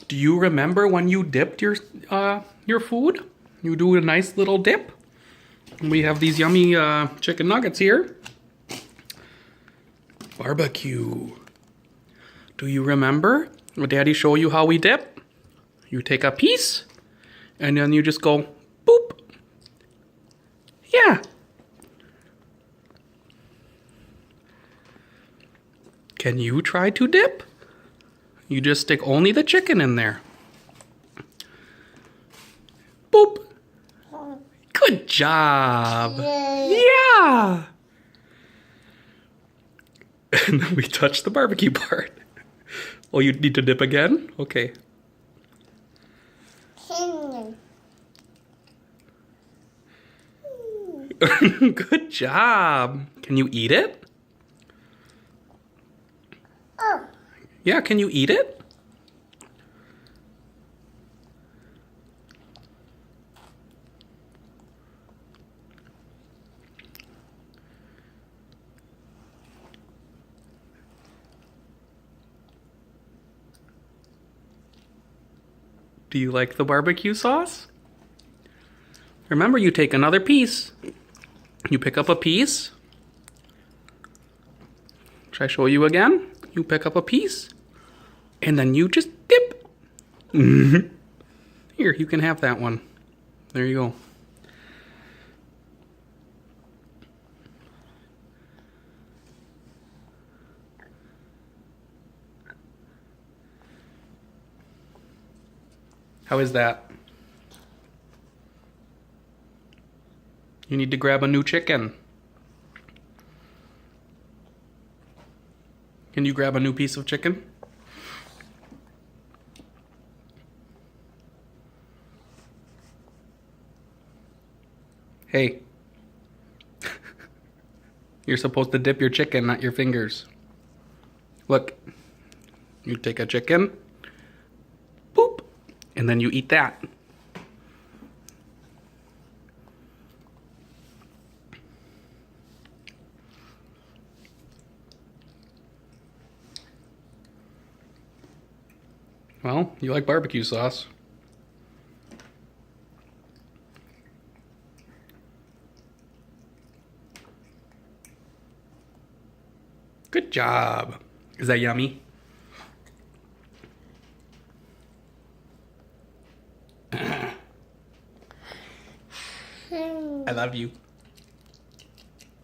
Do you remember when you dipped your food? You do a nice little dip. We have these yummy chicken nuggets here. Barbecue. Do you remember? Will Daddy show you how we dip? You take a piece, and then you just go, boop. Yeah. Can you try to dip? You just stick only the chicken in there. Boop. Good job. Yeah. And then we touch the barbecue part. Oh, you need to dip again? Okay. Good job. Can you eat it? Oh. Yeah, can you eat it? Do you like the barbecue sauce? Remember, you take another piece. You pick up a piece. Should I show you again? You pick up a piece. And then you just dip. Here, you can have that one. There you go. How is that? You need to grab a new chicken. Can you grab a new piece of chicken? Hey. You're supposed to dip your chicken, not your fingers. Look. You take a chicken. Boop. And then you eat that. Well, you like barbecue sauce. Good job. Is that yummy? I love you.